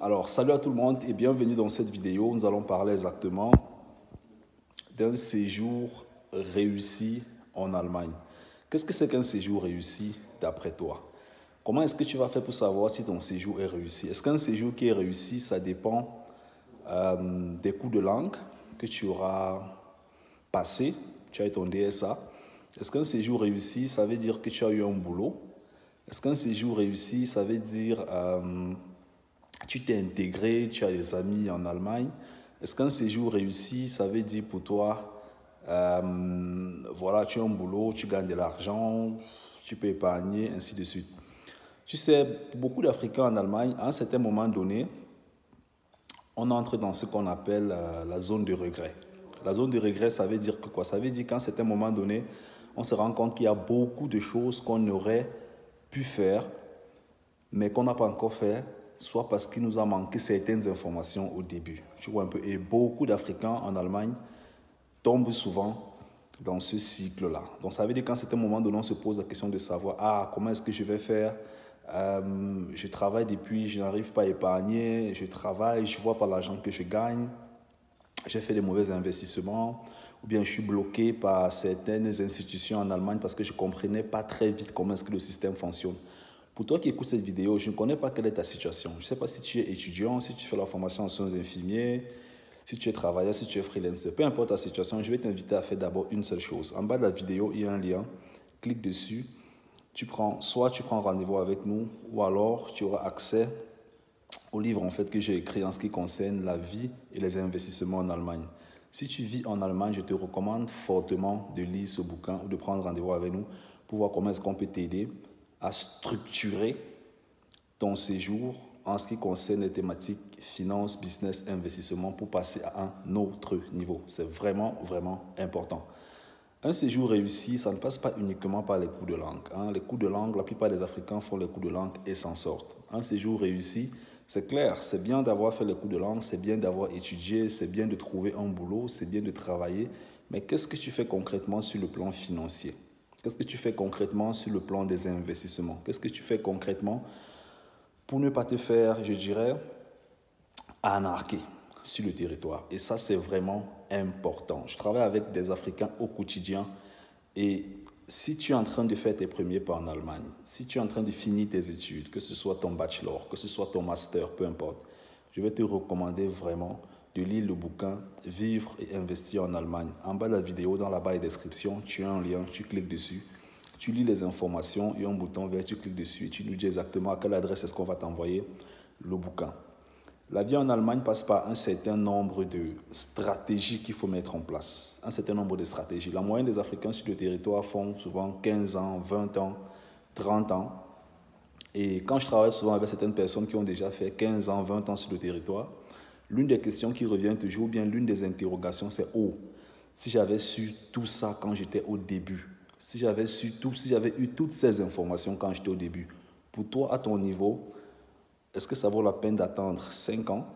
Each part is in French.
Alors, salut à tout le monde et bienvenue dans cette vidéo. Nous allons parler exactement d'un séjour réussi en Allemagne. Qu'est-ce que c'est qu'un séjour réussi d'après toi? Comment est-ce que tu vas faire pour savoir si ton séjour est réussi? Est-ce qu'un séjour qui est réussi, ça dépend des cours de langue que tu auras passé, tu as eu ton DSA? Est-ce qu'un séjour réussi, ça veut dire que tu as eu un boulot? Est-ce qu'un séjour réussi, ça veut dire tu t'es intégré, tu as des amis en Allemagne? Est-ce qu'un séjour réussi, ça veut dire pour toi, voilà, tu as un boulot, tu gagnes de l'argent, tu peux épargner, ainsi de suite. Tu sais, beaucoup d'Africains en Allemagne, à un certain moment donné, on entre dans ce qu'on appelle la zone de regret. La zone de regret, ça veut dire que quoi? Ça veut dire qu'à un certain moment donné, on se rend compte qu'il y a beaucoup de choses qu'on aurait pu faire, mais qu'on n'a pas encore fait, soit parce qu'il nous a manqué certaines informations au début. Tu vois un peu. Et beaucoup d'Africains en Allemagne tombent souvent dans ce cycle-là. Donc ça veut dire qu'à un certain moment donné, on se pose la question de savoir, comment est-ce que je vais faire? Je travaille depuis, je n'arrive pas à épargner, je travaille, je ne vois pas l'argent que je gagne, j'ai fait des mauvais investissements, ou bien je suis bloqué par certaines institutions en Allemagne parce que je ne comprenais pas très vite comment est-ce que le système fonctionne. Pour toi qui écoutes cette vidéo, je ne connais pas quelle est ta situation. Je ne sais pas si tu es étudiant, si tu fais la formation en soins infirmiers, si tu es travailleur, si tu es freelancer. Peu importe ta situation, je vais t'inviter à faire d'abord une seule chose. En bas de la vidéo, il y a un lien. Clique dessus. Soit tu prends rendez-vous avec nous, ou alors tu auras accès au livre en fait, que j'ai écrit en ce qui concerne la vie et les investissements en Allemagne. Si tu vis en Allemagne, je te recommande fortement de lire ce bouquin ou de prendre rendez-vous avec nous pour voir comment est-ce qu'on peut t'aider à structurer ton séjour en ce qui concerne les thématiques finance, business, investissement pour passer à un autre niveau. C'est vraiment, vraiment important. Un séjour réussi, ça ne passe pas uniquement par les cours de langue. Les cours de langue, la plupart des Africains font les cours de langue et s'en sortent. Un séjour réussi, c'est clair, c'est bien d'avoir fait les cours de langue, c'est bien d'avoir étudié, c'est bien de trouver un boulot, c'est bien de travailler. Mais qu'est-ce que tu fais concrètement sur le plan financier? Qu'est-ce que tu fais concrètement sur le plan des investissements? Qu'est-ce que tu fais concrètement pour ne pas te faire, je dirais, anarquer sur le territoire? Et ça, c'est vraiment important. Je travaille avec des Africains au quotidien et si tu es en train de faire tes premiers pas en Allemagne, si tu es en train de finir tes études, que ce soit ton bachelor, que ce soit ton master, peu importe, je vais te recommander vraiment de lire le bouquin « Vivre et investir en Allemagne ». En bas de la vidéo, dans la barre de description, tu as un lien, tu cliques dessus, tu lis les informations, il y a un bouton vert, tu cliques dessus et tu nous dis exactement à quelle adresse est-ce qu'on va t'envoyer le bouquin. La vie en Allemagne passe par un certain nombre de stratégies qu'il faut mettre en place. Un certain nombre de stratégies. La moyenne des Africains sur le territoire font souvent 15 ans, 20 ans, 30 ans. Et quand je travaille souvent avec certaines personnes qui ont déjà fait 15 ans, 20 ans sur le territoire, l'une des questions qui revient toujours, ou bien l'une des interrogations, c'est « Oh, si j'avais su tout ça quand j'étais au début, si j'avais eu toutes ces informations quand j'étais au début, pour toi, à ton niveau, est-ce que ça vaut la peine d'attendre 5 ans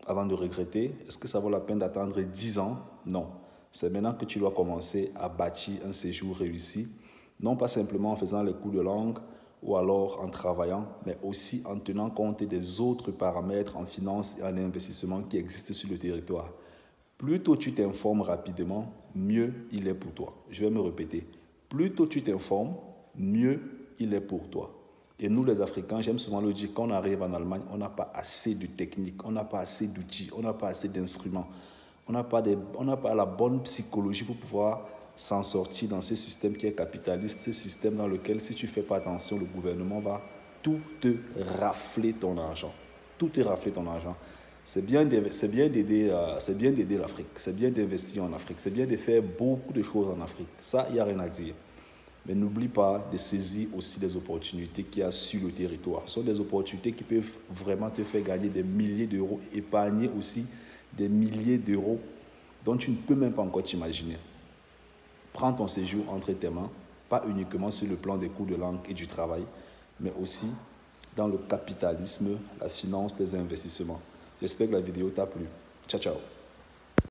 avant de regretter? Est-ce que ça vaut la peine d'attendre 10 ans? Non. C'est maintenant que tu dois commencer à bâtir un séjour réussi, non pas simplement en faisant les cours de langue ou alors en travaillant, mais aussi en tenant compte des autres paramètres en finance et en investissement qui existent sur le territoire. Plus tôt tu t'informes rapidement, mieux il est pour toi. Je vais me répéter. Plus tôt tu t'informes, mieux il est pour toi. Et nous, les Africains, j'aime souvent le dire, quand on arrive en Allemagne, on n'a pas assez de techniques, on n'a pas assez d'outils, on n'a pas assez d'instruments, on n'a pas la bonne psychologie pour pouvoir s'en sortir dans ce système qui est capitaliste, ce système dans lequel, si tu ne fais pas attention, le gouvernement va tout te rafler ton argent. Tout te rafler ton argent. C'est bien d'aider l'Afrique, c'est bien d'investir en Afrique, c'est bien de faire beaucoup de choses en Afrique. Ça, il n'y a rien à dire. Mais n'oublie pas de saisir aussi les opportunités qu'il y a sur le territoire. Ce sont des opportunités qui peuvent vraiment te faire gagner des milliers d'euros, épargner aussi des milliers d'euros dont tu ne peux même pas encore t'imaginer. Prends ton séjour entre tes mains, pas uniquement sur le plan des cours de langue et du travail, mais aussi dans le capitalisme, la finance, les investissements. J'espère que la vidéo t'a plu. Ciao, ciao.